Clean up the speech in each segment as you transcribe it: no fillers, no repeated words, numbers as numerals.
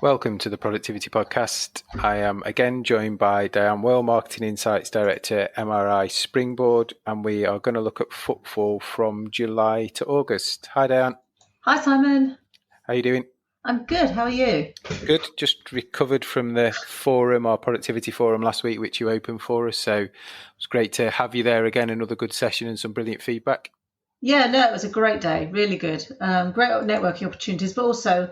Welcome to the Productivity Podcast. I am again joined by Diane Well, Marketing Insights Director, MRI Springboard, and we are going to look at Footfall from July to August. Hi, Diane. Hi, Simon. How are you doing? I'm good. How are you? Good. Just recovered from the forum, our productivity forum last week, which you opened for us. So it was great to have you there again. Another good session and some brilliant feedback. Yeah, no, it was a great day. Really good. Great networking opportunities, but also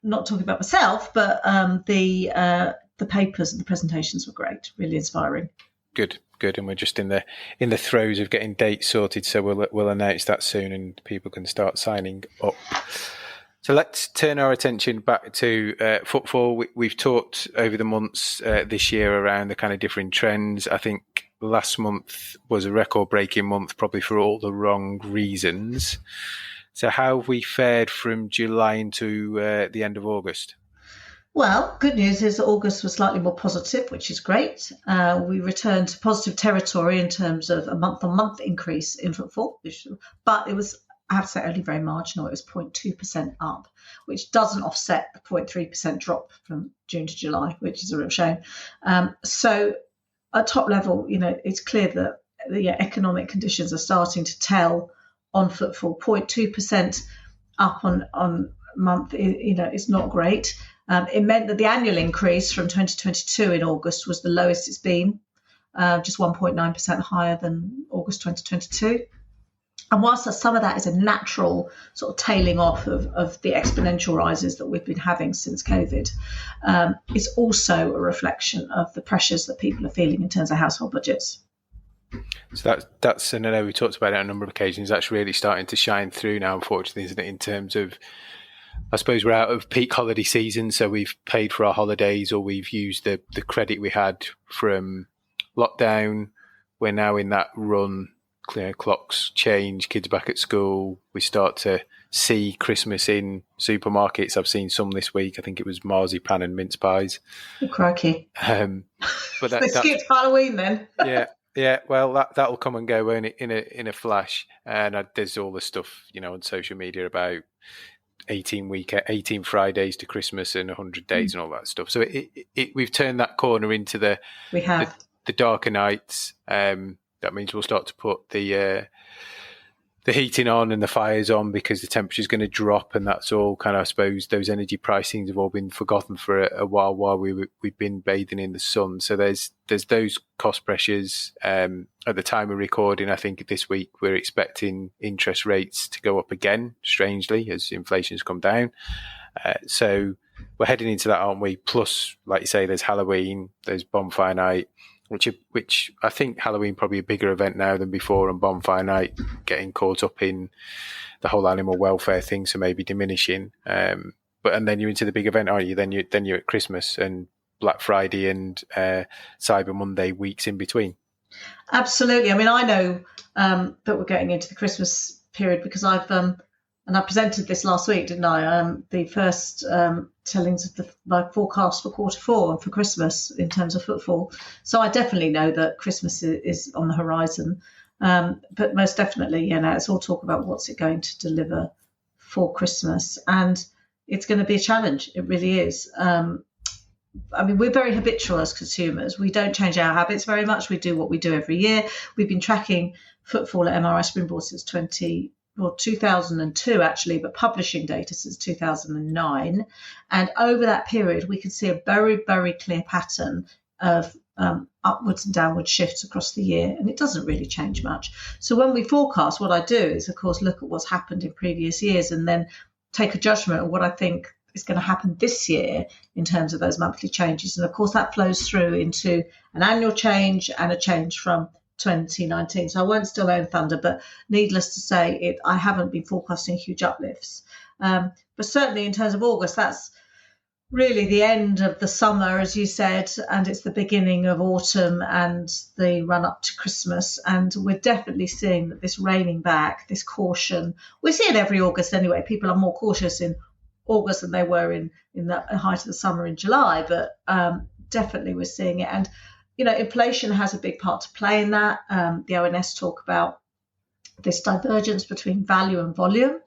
not talking about myself, but the papers and the presentations were great. Really inspiring. Good. And we're just in the throes of getting dates sorted, so we'll announce that soon, and people can start signing up. So let's turn our attention back to Footfall. We've talked over the months this year around the kind of different trends. I think last month was a record-breaking month, probably for all the wrong reasons. So how have we fared from July into the end of August? Well, good news is that August was slightly more positive, which is great. We returned to positive territory in terms of a month-on-month increase in footfall, but it was, I have to say, only very marginal. It was 0.2% up, which doesn't offset the 0.3% drop from June to July, which is a real shame. So at top level, it's clear that the economic conditions are starting to tell on footfall. 0.2% up on month, it's not great. It meant that the annual increase from 2022 in August was the lowest it's been, just 1.9% higher than August 2022. And whilst some of that is a natural sort of tailing off of the exponential rises that we've been having since COVID, it's also a reflection of the pressures that people are feeling in terms of household budgets. So that's, and I know we talked about it on a number of occasions, that's really starting to shine through now, unfortunately, isn't it, in terms of, I suppose we're out of peak holiday season, so we've paid for our holidays or we've used the credit we had from lockdown. We're now in that run. Clear clocks change, kids back at school. We start to see Christmas in supermarkets. I've seen some this week. I think it was marzipan and mince pies. Oh, crikey. But they skipped Halloween then. Yeah. Well, that'll come and go, won't it, in a flash. And there's all the stuff, on social media about 18 Fridays to Christmas and 100 days and all that stuff. So we've turned that corner into the darker nights. That means we'll start to put the heating on and the fires on because the temperature is going to drop, and that's all kind of, I suppose, those energy pricings have all been forgotten for a while we've been bathing in the sun. So there's those cost pressures. At the time of recording, I think this week we're expecting interest rates to go up again, strangely, as inflation's come down. So we're heading into that, aren't we? Plus, like you say, there's Halloween, there's bonfire night. Which I think Halloween probably a bigger event now than before, and bonfire night getting caught up in the whole animal welfare thing, so maybe diminishing. And then you're into the big event, aren't you? Then you're at Christmas and Black Friday and Cyber Monday, weeks in between. Absolutely. I mean, I know that we're getting into the Christmas period because I presented this last week, didn't I? The first tellings of my forecast for quarter four and for Christmas in terms of footfall. So I definitely know that Christmas is on the horizon. But most definitely, it's all talk about what's it going to deliver for Christmas. And it's going to be a challenge. It really is. We're very habitual as consumers. We don't change our habits very much. We do what we do every year. We've been tracking footfall at MRI Springboard since 2002 actually, but publishing data since 2009. And over that period, we could see a very, very clear pattern of upwards and downward shifts across the year, and it doesn't really change much. So when we forecast, what I do is, of course, look at what's happened in previous years and then take a judgment of what I think is going to happen this year in terms of those monthly changes. And of course, that flows through into an annual change and a change from 2019. So I won't steal my own thunder, but needless to say, I haven't been forecasting huge uplifts. But certainly in terms of August, that's really the end of the summer, as you said, and it's the beginning of autumn and the run up to Christmas. And we're definitely seeing that this reining back, this caution, we see it every August anyway. People are more cautious in August than they were in the height of the summer in July, but definitely we're seeing it. And inflation has a big part to play in that. The ONS talk about this divergence between value and volume.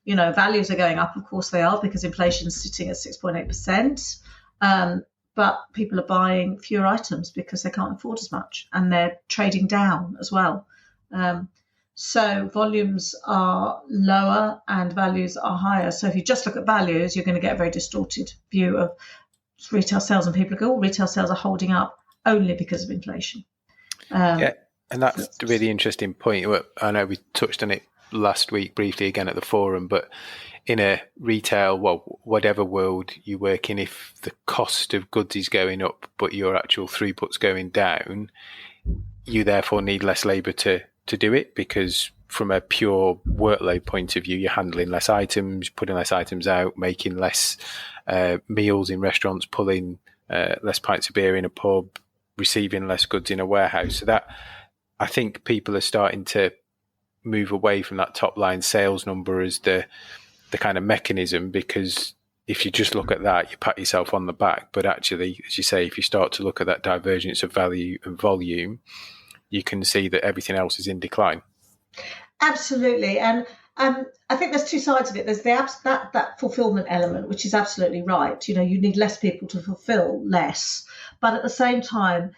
values are going up. Of course they are, because inflation's sitting at 6.8%. But people are buying fewer items because they can't afford as much, and they're trading down as well. So volumes are lower and values are higher. So if you just look at values, you're going to get a very distorted view of retail sales, and people go, retail sales are holding up only because of inflation. And that's a really interesting point. I know we touched on it last week briefly again at the forum, but in a retail, whatever world you work in, if the cost of goods is going up but your actual throughput's going down, you therefore need less labour to do it, because from a pure workload point of view, you're handling less items, putting less items out, making less meals in restaurants, pulling less pints of beer in a pub, receiving less goods in a warehouse. So that, I think people are starting to move away from that top line sales number as the kind of mechanism, because if you just look at that, you pat yourself on the back. But actually, as you say, if you start to look at that divergence of value and volume, you can see that everything else is in decline. Absolutely. And I think there's two sides of it. There's that fulfillment element, which is absolutely right. You need less people to fulfill less. But at the same time,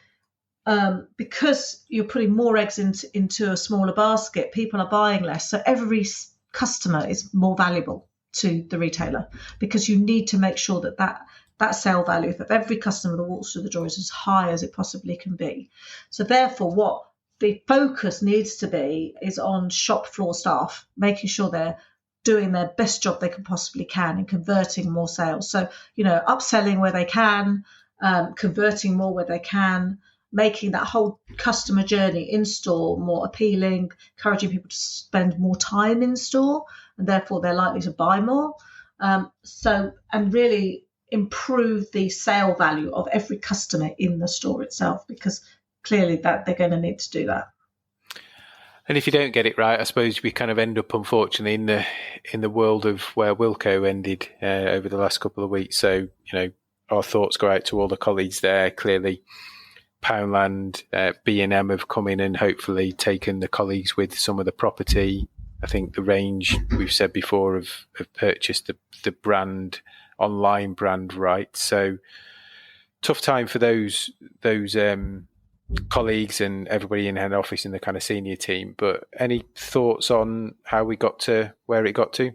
because you're putting more eggs into a smaller basket, people are buying less. So every customer is more valuable to the retailer, because you need to make sure that sale value of every customer that walks through the door is as high as it possibly can be. So therefore, what the focus needs to be is on shop floor staff, making sure they're doing their best job they can possibly can and converting more sales. So, upselling where they can, converting more where they can, making that whole customer journey in store more appealing, encouraging people to spend more time in store, and therefore they're likely to buy more. And really improve the sale value of every customer in the store itself, because clearly that they're going to need to do that. And if you don't get it right, I suppose we kind of end up, unfortunately, in the world of where Wilko ended over the last couple of weeks. So, our thoughts go out to all the colleagues there. Clearly, Poundland, B&M have come in and hopefully taken the colleagues with some of the property. I think the range, we've said before, have purchased the brand, online brand rights. So tough time for those colleagues and everybody in head office in the kind of senior team. But any thoughts on how we got to where it got to?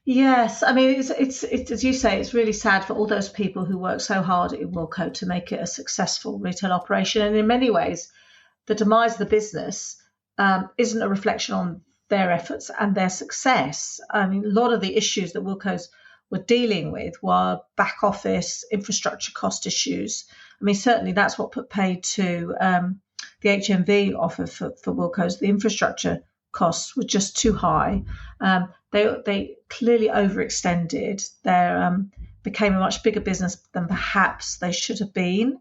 Yes, I mean, it's as you say, it's really sad for all those people who work so hard at Wilko to make it a successful retail operation. And in many ways, the demise of the business isn't a reflection on their efforts and their success. I mean, a lot of the issues that Wilko's were dealing with were back office infrastructure cost issues. I mean, certainly that's what put paid to the HMV offer for Wilko's. The infrastructure costs were just too high. They clearly overextended. They became a much bigger business than perhaps they should have been.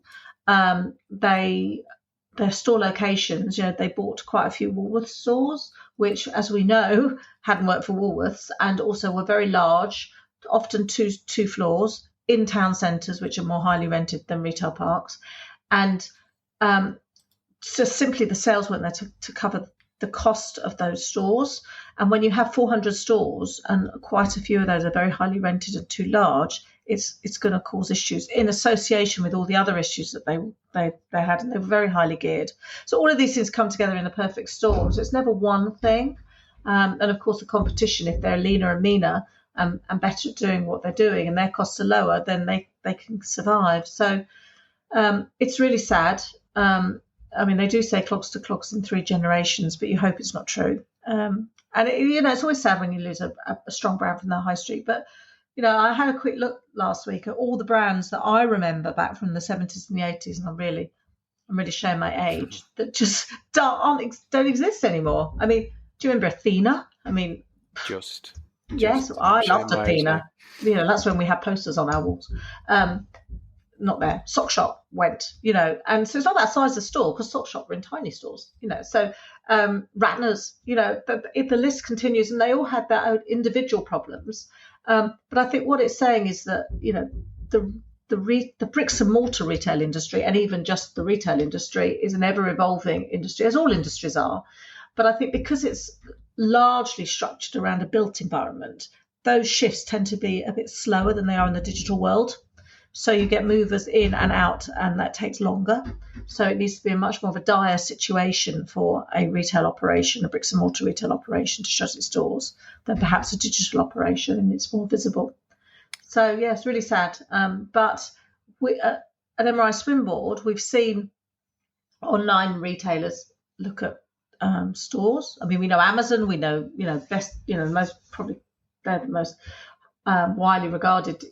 Their store locations, they bought quite a few Woolworths stores, which, as we know, hadn't worked for Woolworths, and also were very large, often two floors in town centres, which are more highly rented than retail parks. And just simply the sales weren't there to cover the cost of those stores. And when you have 400 stores and quite a few of those are very highly rented and too large, it's going to cause issues in association with all the other issues that they had, and they were very highly geared. So all of these things come together in a perfect storm. So it's never one thing. And of course, the competition, if they're leaner and meaner and better at doing what they're doing and their costs are lower, then they can survive. So it's really sad. I mean, they do say clogs to clogs in 3 generations, but you hope it's not true. And it's always sad when you lose a strong brand from the high street. But I had a quick look last week at all the brands that I remember back from the 70s and the 80s, and I'm really showing my age, that just don't exist anymore. I mean, do you remember Athena? I mean, yes, I loved Athena. That's when we had posters on our walls. Not there. Sock Shop went, and so it's not that size of store, because Sock Shop were in tiny stores, so Ratner's, the list continues, and they all had their own individual problems. But I think what it's saying is that, the bricks and mortar retail industry, and even just the retail industry, is an ever evolving industry, as all industries are. But I think because it's largely structured around a built environment, those shifts tend to be a bit slower than they are in the digital world. So you get movers in and out, and that takes longer. So it needs to be a much more of a dire situation for a retail operation, a bricks and mortar retail operation, to shut its doors than perhaps a digital operation, and it's more visible. So yeah, it's really sad. But we, at MRI Springboard, we've seen online retailers look at stores. I mean, we know Amazon, we know, best, most probably they're the most widely regarded,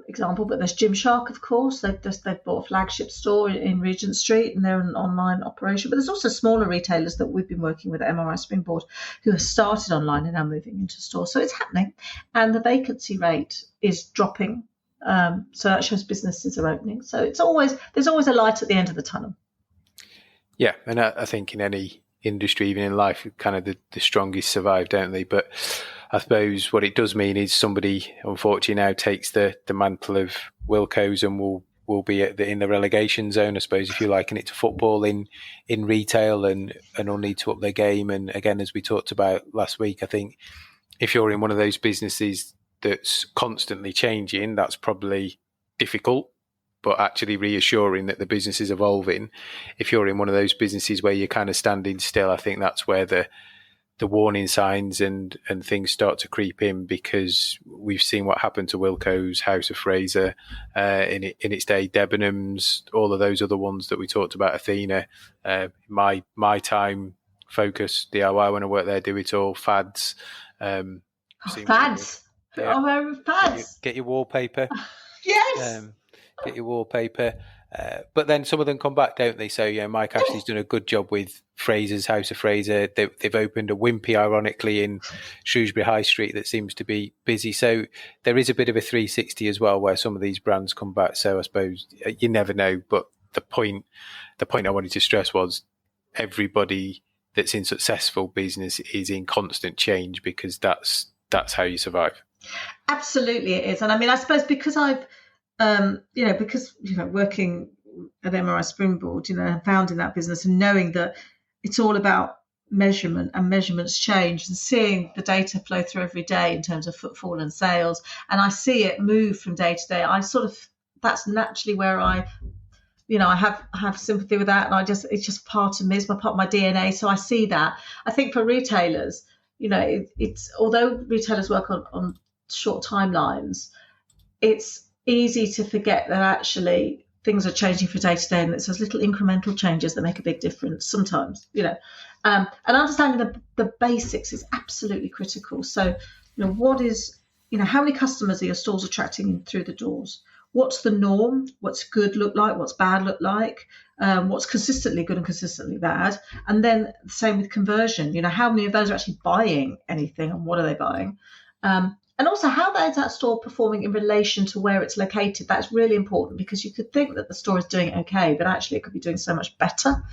example. But there's Gymshark, of course. They've bought a flagship store in Regent Street, and they're an online operation. But there's also smaller retailers that we've been working with at MRI Springboard who have started online and now moving into stores. So it's happening, and the vacancy rate is dropping. So that shows businesses are opening. So there's always a light at the end of the tunnel. Yeah, and I think in any industry, even in life, kind of the strongest survive, don't they? But I suppose what it does mean is somebody, unfortunately, now takes the mantle of Wilko's and will be in the relegation zone, I suppose, if you liken it to football in retail, and will need to up their game. And again, as we talked about last week, I think if you're in one of those businesses that's constantly changing, that's probably difficult, but actually reassuring that the business is evolving. If you're in one of those businesses where you're kind of standing still, I think that's where the warning signs and things start to creep in, because we've seen what happened to Wilko's, House of Fraser, in its day, Debenhams, all of those other ones that we talked about, Athena, my time, Focus, DIY when I worked there, Do It All, Fads. Fads. Yeah. I remember Fads. Get your wallpaper. Yes. Get your wallpaper. But then some of them come back, don't they? So, Mike Ashley's done a good job with Fraser's, House of Fraser. They've opened a Wimpy, ironically, in Shrewsbury High Street that seems to be busy. So there is a bit of a 360 as well, where some of these brands come back. So I suppose you never know. But the point I wanted to stress was everybody that's in successful business is in constant change, because that's how you survive. Absolutely, it is. And I mean, I suppose because I've working at MRI Springboard, founding that business and knowing that it's all about measurement, and measurements change, and seeing the data flow through every day in terms of footfall and sales, and I see it move from day to day. That's naturally where I have sympathy with that, and it's just part of me, it's part of my DNA. So I see that. I think for retailers, it's although retailers work on short timelines, it's easy to forget that actually things are changing from day to day, and it's those little incremental changes that make a big difference sometimes, and understanding the basics is absolutely critical. So, how many customers are your stores attracting through the doors? What's the norm? What's good look like? What's bad look like? What's consistently good and consistently bad? And then the same with conversion. How many of those are actually buying anything, and what are they buying? And also, how is that store performing in relation to where it's located? That's really important, because you could think that the store is doing okay, but actually it could be doing so much better.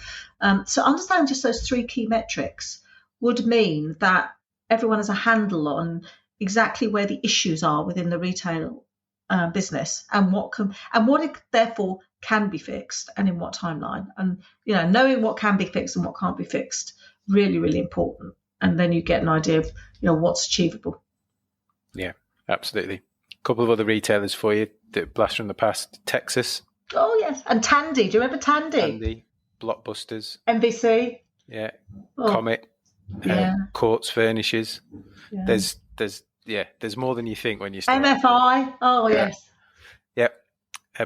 So understanding just those three key metrics would mean that everyone has a handle on exactly where the issues are within the retail business, and what it therefore can be fixed, and in what timeline. And knowing what can be fixed and what can't be fixed, really, really important. And then you get an idea of what's achievable. Yeah, absolutely. A couple of other retailers for you that blast from the past. Texas. Oh, yes. And Tandy. Do you remember Tandy? Tandy. Blockbusters. NBC. Yeah. Comet. Yeah. Courts Furnishes. Yeah. There's more than you think when you start. MFI. Oh, yes. Yep.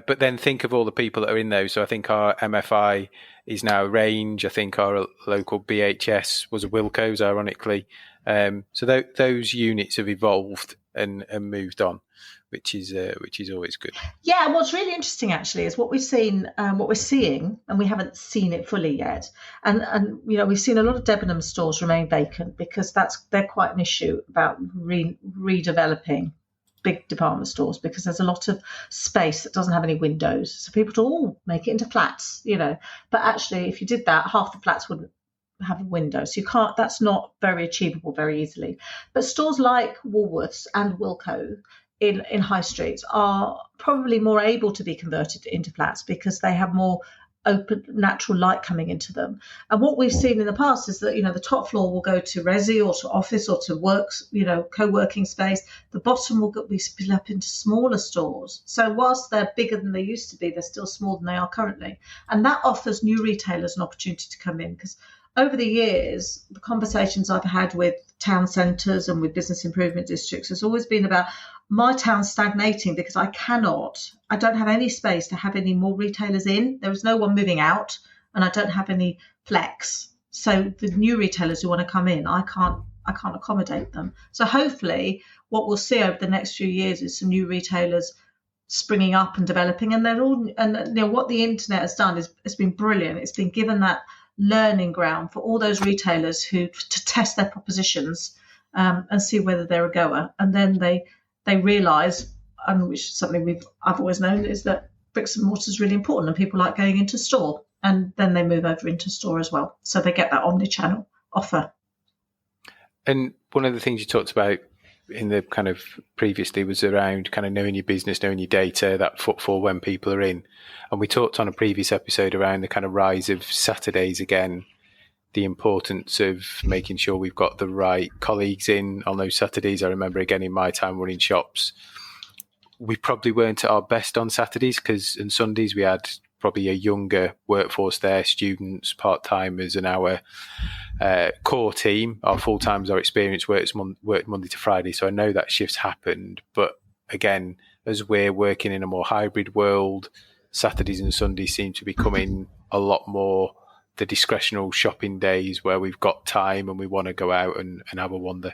But then think of all the people that are in those. So I think our MFI is now Range. I think our local BHS was a Wilko's, ironically. So those units have evolved and moved on, which is always good. Yeah, and what's really interesting actually is what we're seeing, and we haven't seen it fully yet. And we've seen a lot of Debenhams stores remain vacant, because they're quite an issue about redeveloping big department stores, because there's a lot of space that doesn't have any windows. So people to make it into flats, But actually, if you did that, half the flats wouldn't have a window, so you can't. That's not very achievable very easily. But stores like Woolworths and Wilko in high streets are probably more able to be converted into flats, because they have more open natural light coming into them. And what we've seen in the past is that, the top floor will go to resi or to office or to works, co-working space. The bottom will be split up into smaller stores. So whilst they're bigger than they used to be, they're still smaller than they are currently. And that offers new retailers an opportunity to come in, because over the years, the conversations I've had with town centres and with business improvement districts has always been about my town stagnating because I don't have any space to have any more retailers in. There is no one moving out, and I don't have any flex. So the new retailers who want to come in, I can't accommodate them. So hopefully what we'll see over the next few years is some new retailers springing up and developing, and what the internet has done is it's been brilliant. It's been given that learning ground for all those retailers to test their propositions and see whether they're a goer, and then they realise, which is something I've always known, is that bricks and mortar is really important and people like going into store, and then they move over into store as well, so they get that omni-channel offer. And one of the things you talked about in the kind of previously was around kind of knowing your business, knowing your data, that footfall when people are in. And we talked on a previous episode around the kind of rise of Saturdays again, the importance of making sure we've got the right colleagues in on those Saturdays. I remember again in my time running shops, we probably weren't at our best on Saturdays and Sundays. We had probably a younger workforce there, students, part-timers, and our core team, our full-timers, our experience worked Monday to Friday. So I know that shifts happened. But again, as we're working in a more hybrid world, Saturdays and Sundays seem to be becoming a lot more the discretionary shopping days where we've got time and we want to go out and have a wander.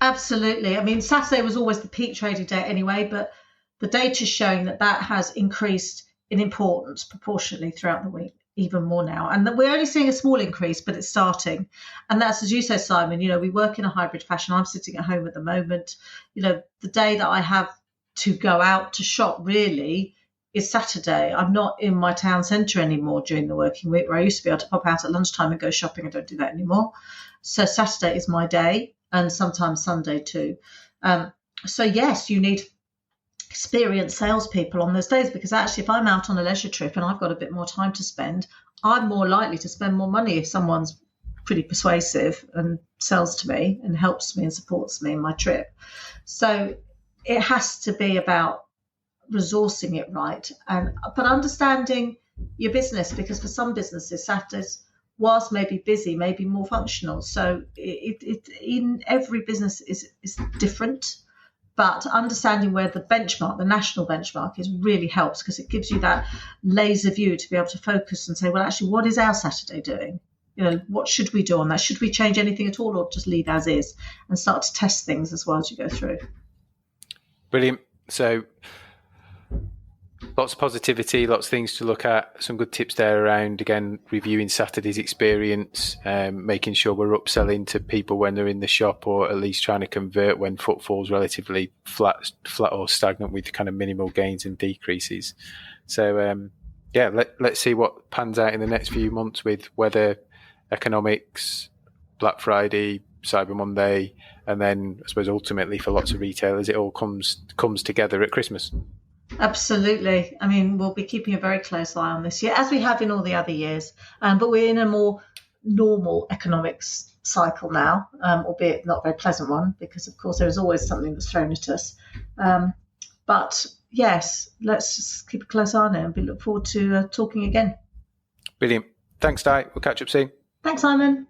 Absolutely. I mean, Saturday was always the peak trading day anyway, but the data is showing that has increased in importance proportionately throughout the week, even more now. And we're only seeing a small increase, but it's starting. And that's, as you say, Simon, we work in a hybrid fashion. I'm sitting at home at the moment. The day that I have to go out to shop really is Saturday. I'm not in my town centre anymore during the working week, where I used to be able to pop out at lunchtime and go shopping. I don't do that anymore. So Saturday is my day, and sometimes Sunday too. So yes, you need experienced salespeople on those days, because actually if I'm out on a leisure trip and I've got a bit more time to spend, I'm more likely to spend more money if someone's pretty persuasive and sells to me and helps me and supports me in my trip. So it has to be about resourcing it right, but understanding your business, because for some businesses Saturdays, whilst maybe busy, may be more functional. So it in every business is different. But understanding where the national benchmark is, really helps, because it gives you that laser view to be able to focus and say, well, actually, what is our Saturday doing? What should we do on that? Should we change anything at all, or just leave as is and start to test things as well as you go through? Brilliant. So lots of positivity, lots of things to look at, some good tips there around, again, reviewing Saturday's experience, making sure we're upselling to people when they're in the shop, or at least trying to convert when footfall's relatively flat or stagnant with kind of minimal gains and decreases. So, let's see what pans out in the next few months with weather, economics, Black Friday, Cyber Monday, and then I suppose ultimately for lots of retailers, it all comes together at Christmas. Absolutely. I mean, we'll be keeping a very close eye on this year, as we have in all the other years. But we're in a more normal economics cycle now, albeit not a very pleasant one, because, of course, there is always something that's thrown at us. But, yes, let's just keep a close eye on it and look forward to talking again. Brilliant. Thanks, Di. We'll catch up soon. Thanks, Simon.